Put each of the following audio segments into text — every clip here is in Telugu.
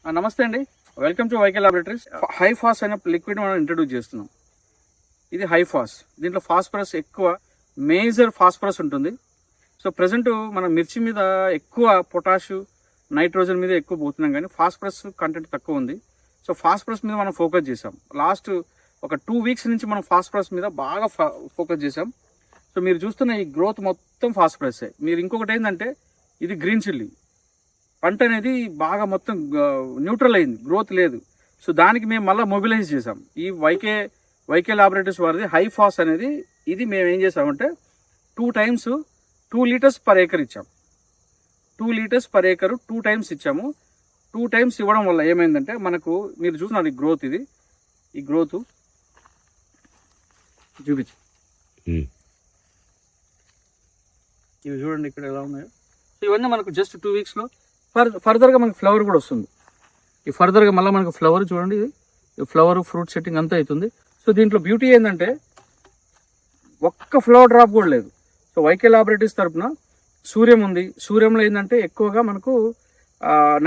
నమస్తే అండి, వెల్కమ్ టు వైకే లాబొరేటరీస్. హైఫాస్ అనే లిక్విడ్ మనం ఇంట్రడ్యూస్ చేస్తున్నాం. ఇది హైఫాస్. దీంట్లో ఫాస్ఫరస్ ఎక్కువ, మేజర్ ఫాస్ఫరస్ ఉంటుంది. సో ప్రజెంట్ మనం మిర్చి మీద ఎక్కువ పొటాషు, నైట్రోజన్ మీద ఎక్కువ పోతున్నాం, కానీ ఫాస్ఫరస్ కంటెంట్ తక్కువ ఉంది. సో ఫాస్ఫరస్ మీద మనం ఫోకస్ చేసాం. లాస్ట్ ఒక 2 weeks నుంచి మనం ఫాస్ఫరస్ మీద బాగా ఫోకస్ చేసాం. సో మీరు చూస్తున్న ఈ గ్రోత్ మొత్తం ఫాస్ఫరసే. మీరు ఇంకొకటి ఏంటంటే, ఇది గ్రీన్ చిల్లీ పంట అనేది బాగా మొత్తం న్యూట్రల్ అయింది, గ్రోత్ లేదు. సో దానికి మేము మళ్ళీ మొబిలైజ్ చేసాం. ఈ వైకే లాబొరేటరీస్ వారిది హైఫాస్ అనేది, ఇది మేము ఏం చేసామంటే 2 times 2 liters per acre ఇచ్చాం. 2 liters per acre 2 times ఇచ్చాము. 2 times ఇవ్వడం వల్ల ఏమైందంటే, మనకు మీరు చూసినది గ్రోత్, ఈ గ్రోత్ చూపించి ఇవి చూడండి ఇక్కడ ఎలా ఉన్నాయో. సో ఇవన్నీ మనకు జస్ట్ 2 weeksలో ఫర్దర్గా మనకి ఫ్లవర్ కూడా వస్తుంది. ఈ ఫర్దర్గా మళ్ళీ మనకు ఫ్లవర్ చూడండి, ఇది ఫ్లవర్ ఫ్రూట్ సెట్టింగ్ అంతా అవుతుంది. సో దీంట్లో బ్యూటీ ఏంటంటే, ఒక్క ఫ్లవర్ డ్రాప్ కూడా లేదు. సో వైకే లాబొరేటరీస్ తరఫున సూర్యం ఉంది. సూర్యంలో ఏంటంటే ఎక్కువగా మనకు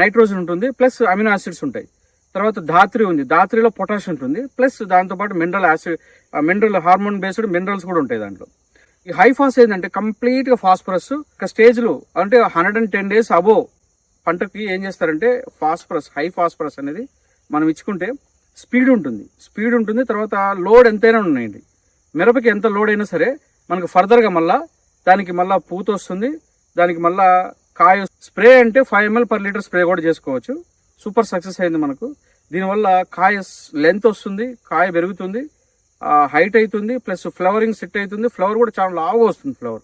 నైట్రోజన్ ఉంటుంది, ప్లస్ అమినో యాసిడ్స్ ఉంటాయి. తర్వాత ధాత్రి ఉంది, ధాత్రిలో పొటాష్ ఉంటుంది, ప్లస్ దాంతోపాటు మినరల్ హార్మోన్ బేస్డ్ మినరల్స్ కూడా ఉంటాయి దాంట్లో. ఈ హైఫాస్ ఏంటంటే కంప్లీట్గా ఫాస్ఫరస్. ఒక స్టేజ్లో అంటే 110 days అబోవ్ పంటకి ఏం చేస్తారంటే, హై ఫాస్ఫరస్ అనేది మనం ఇచ్చుకుంటే స్పీడ్ ఉంటుంది. తర్వాత లోడ్ ఎంతైనా ఉన్నాయండి. మిరపకి ఎంత లోడ్ అయినా సరే మనకు ఫర్దర్గా మళ్ళీ దానికి మళ్ళీ పూత వస్తుంది, దానికి మళ్ళీ కాయ. స్ప్రే అంటే 5 ml per liter స్ప్రే కూడా చేసుకోవచ్చు. సూపర్ సక్సెస్ అయింది మనకు. దీనివల్ల కాయ లెంత్ వస్తుంది, కాయ పెరుగుతుంది, హైట్ అవుతుంది, ప్లస్ ఫ్లవరింగ్ సెట్ అవుతుంది. ఫ్లవర్ కూడా చాలా లావుగా వస్తుంది ఫ్లవర్.